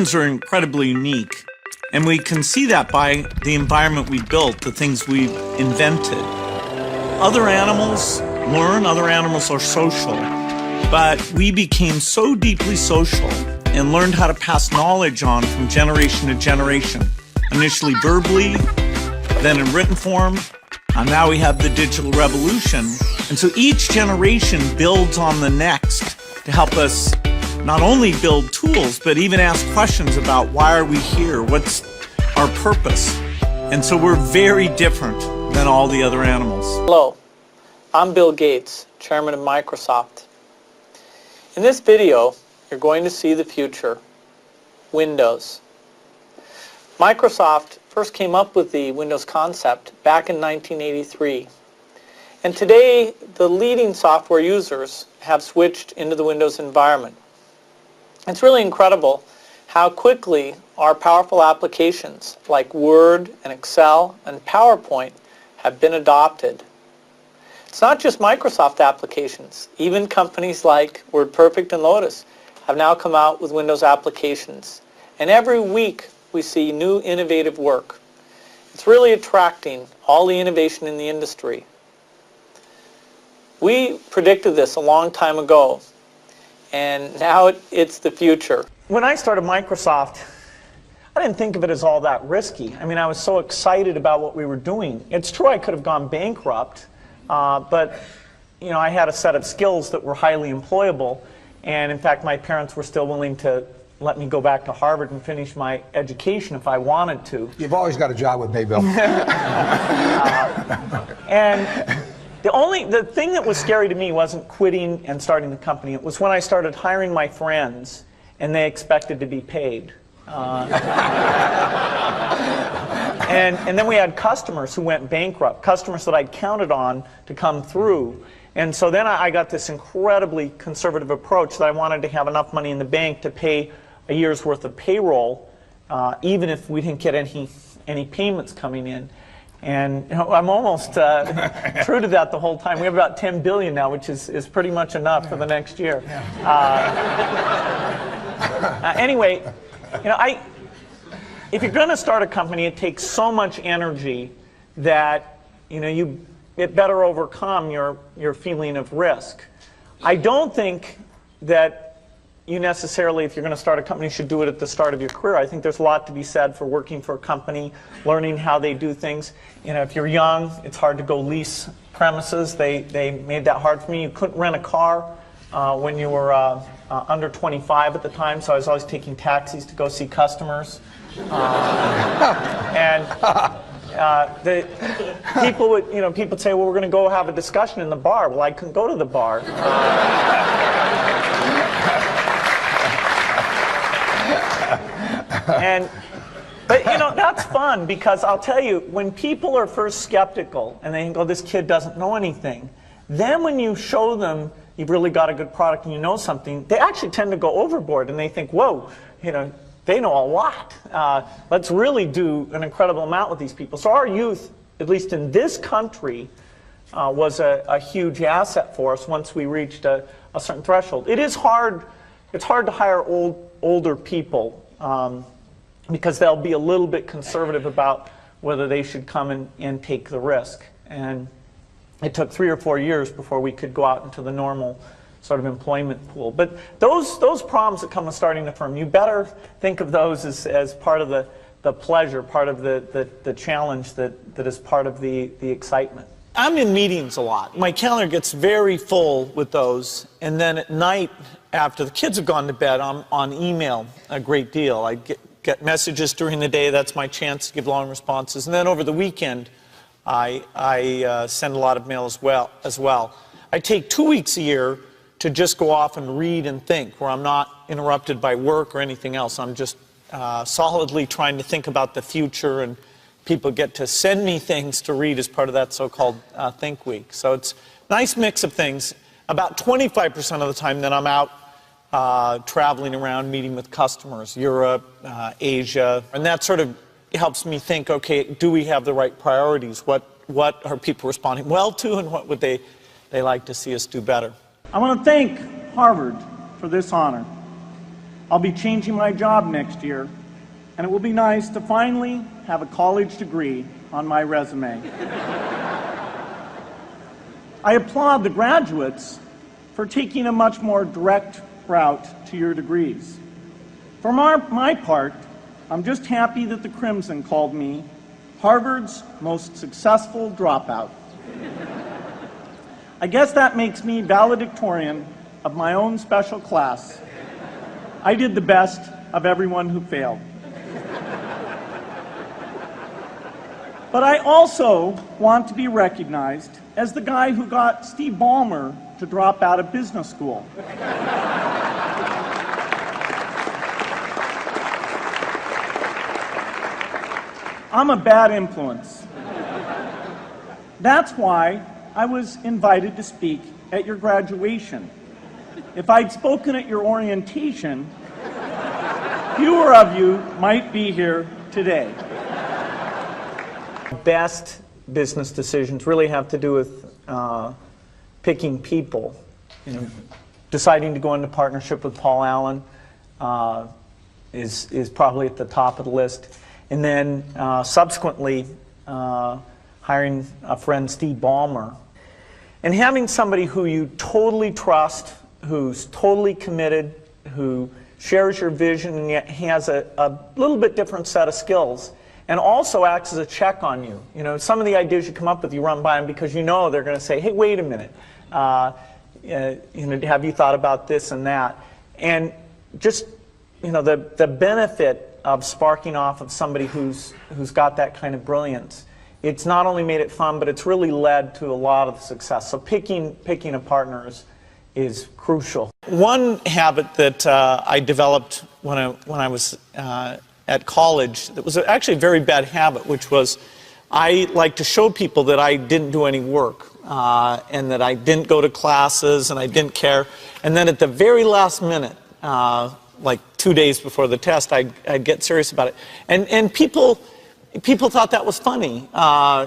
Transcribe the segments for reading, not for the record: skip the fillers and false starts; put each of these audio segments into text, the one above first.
Humans are incredibly unique, and we can see that by the environment we built, the things we've invented. Other animals learn, other animals are social, but we became so deeply social and learned how to pass knowledge on from generation to generation, initially verbally, then in written form, and now we have the digital revolution. And so each generation builds on the next to help us not only build tools, but even ask questions about why are we here, what's our purpose. And so we're very different than all the other animals. Hello, I'm Bill Gates, Chairman of Microsoft. In this video, you're going to see the future, Windows. Microsoft first came up with the Windows concept back in 1983. And today, the leading software users have switched into the Windows environment. It's really incredible how quickly our powerful applications like Word and Excel and PowerPoint have been adopted. It's not just Microsoft applications. Even companies like WordPerfect and Lotus have now come out with Windows applications. And every week we see new innovative work. It's really attracting all the innovation in the industry. We predicted this a long time ago, and now it's the future. When I started Microsoft, I didn't think of it as all that risky. I mean, I was so excited about what we were doing. It's true I could have gone bankrupt, but you know, I had a set of skills that were highly employable, and in fact, my parents were still willing to let me go back to Harvard and finish my education if I wanted to. You've always got a job with me, Bill. And the thing that was scary to me wasn't quitting and starting the company. It was when I started hiring my friends and they expected to be paid. And then we had customers who went bankrupt, customers that I'd counted on to come through. And so then I got this incredibly conservative approach that I wanted to have enough money in the bank to pay a year's worth of payroll, even if we didn't get any payments coming in. And you know, I'm almost true to that the whole time. We have about 10 billion now, which is pretty much enough for the next year. Anyway, you know, if you're going to start a company, it takes so much energy that it better overcome your feeling of risk. I don't think that you necessarily, if you're going to start a company, should do it at the start of your career. I think there's a lot to be said for working for a company, learning how they do things. You know, if you're young, it's hard to go lease premises. They made that hard for me. You couldn't rent a car when you were under 25 at the time, so I was always taking taxis to go see customers. And the people would, people would say, well, we're going to go have a discussion in the bar. Well, I couldn't go to the bar. But that's fun, because I'll tell you, when people are first skeptical and they think, oh, this kid doesn't know anything, then when you show them you've really got a good product and you know something, they actually tend to go overboard and they think, whoa, they know a lot. Let's really do an incredible amount with these people. So our youth, at least in this country, was a huge asset for us once we reached a certain threshold. It's hard to hire older people because they'll be a little bit conservative about whether they should come and take the risk. And it took 3 or 4 years before we could go out into the normal sort of employment pool. But those problems that come with starting a firm, you better think of those as part of the pleasure, part of the challenge that is part of the excitement. I'm in meetings a lot. My calendar gets very full with those, and then at night, after the kids have gone to bed, I'm on email a great deal. I get messages during the day. That's my chance to give long responses. And then over the weekend, I send a lot of mail as well. I take 2 weeks a year to just go off and read and think, where I'm not interrupted by work or anything else. I'm just solidly trying to think about the future, and people get to send me things to read as part of that so-called Think Week. So it's a nice mix of things. About 25% of the time then I'm out traveling around, meeting with customers, Europe, Asia, and that sort of helps me think, okay, do we have the right priorities? What are people responding well to, and what would they like to see us do better? I want to thank Harvard for this honor. I'll be changing my job next year, and it will be nice to finally have a college degree on my resume. I applaud the graduates for taking a much more direct route to your degrees. For my part, I'm just happy that the Crimson called me Harvard's most successful dropout. I guess that makes me valedictorian of my own special class. I did the best of everyone who failed. But I also want to be recognized as the guy who got Steve Ballmer to drop out of business school. I'm a bad influence. That's why I was invited to speak at your graduation. If I'd spoken at your orientation, fewer of you might be here today. Best business decisions really have to do with picking people. You know, deciding to go into partnership with Paul Allen is probably at the top of the list. And then subsequently hiring a friend, Steve Ballmer. And having somebody who you totally trust, who's totally committed, who shares your vision and yet has a little bit different set of skills, and also acts as a check on you. You know, some of the ideas you come up with, you run by them because you know they're going to say, hey, wait a minute, you know, have you thought about this and that? And just, you know, the benefit of sparking off of somebody who's got that kind of brilliance, it's not only made it fun, but it's really led to a lot of success. So picking a partner is crucial. One habit that I developed when I was at college that was actually a very bad habit, which was I like to show people that I didn't do any work and that I didn't go to classes and I didn't care. And then at the very last minute, like 2 days before the test, I'd get serious about it. And people thought that was funny.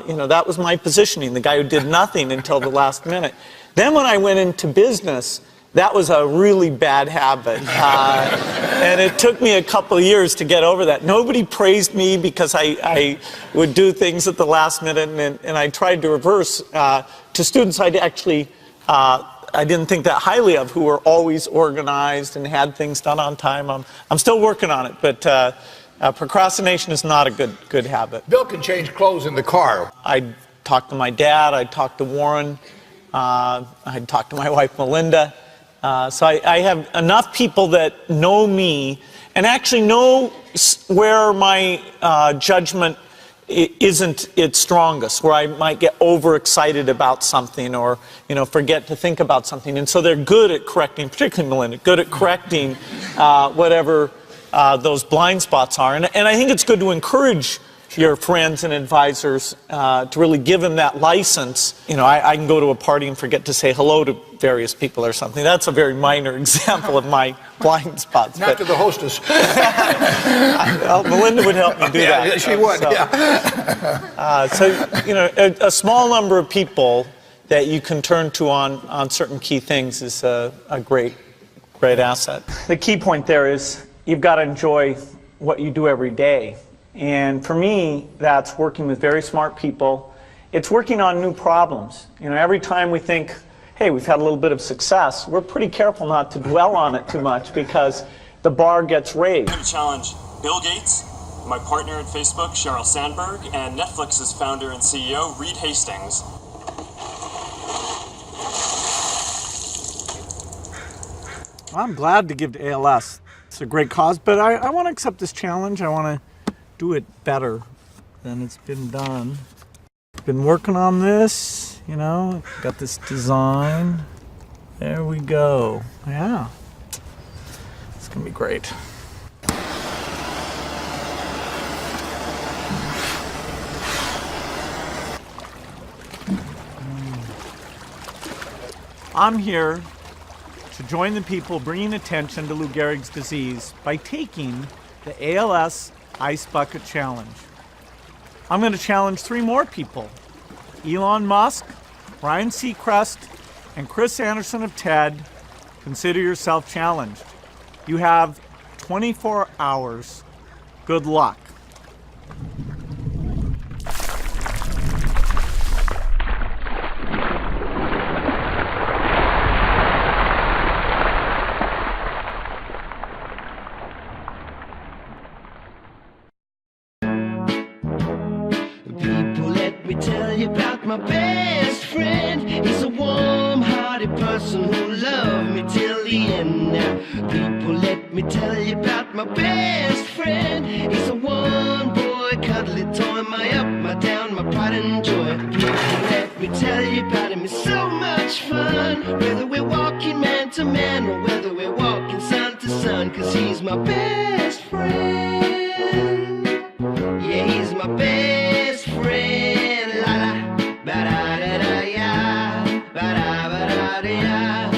You know, that was my positioning, the guy who did nothing until the last minute. Then when I went into business, that was a really bad habit. And it took me a couple of years to get over that. Nobody praised me because I would do things at the last minute, and I tried to reverse to students I'd actually I didn't think that highly of, who were always organized and had things done on time. I'm still working on it, but procrastination is not a good habit. Bill can change clothes in the car. I'd talk to my dad, I'd talk to Warren, I'd talk to my wife Melinda. So I have enough people that know me and actually know where my judgment isn't its strongest, where I might get overexcited about something or, you know, forget to think about something. And so they're good at correcting, particularly Melinda, good at correcting whatever those blind spots are. And I think it's good to encourage your friends and advisors to really give them that license. You know, I can go to a party and forget to say hello to various people or something. That's a very minor example of my blind spots. Not to the hostess. Well, Melinda would help me do that. Yeah, she would, so, yeah. So, you know, a small number of people that you can turn to on certain key things is a great asset. The key point there is you've got to enjoy what you do every day. And for me, that's working with very smart people. It's working on new problems. You know, every time we think, hey, we've had a little bit of success, we're pretty careful not to dwell on it too much because the bar gets raised. I'm going to challenge Bill Gates, my partner at Facebook, Sheryl Sandberg, and Netflix's founder and CEO, Reed Hastings. I'm glad to give to ALS. It's a great cause, but I want to accept this challenge. I want to do it better than it's been done. Been working on this, you know, got this design. There we go. Yeah, it's gonna be great. I'm here to join the people bringing attention to Lou Gehrig's disease by taking the ALS Ice Bucket Challenge. I'm going to challenge 3 more people: Elon Musk, Ryan Seacrest, and Chris Anderson of TED. Consider yourself challenged. You have 24 hours. Good luck. People, let me tell you about my best friend. He's a warm-hearted person who loved me till the end. Now, people, let me tell you about my best friend. He's a one-boy, cuddly toy, my up, my down, my pride and joy. People, let me tell you about him. It's so much fun, whether we're walking man to man or whether we're walking sun to sun, 'cause he's my best friend. Yeah, he's my best friend. La la, ba da da da ya, ba da da ya.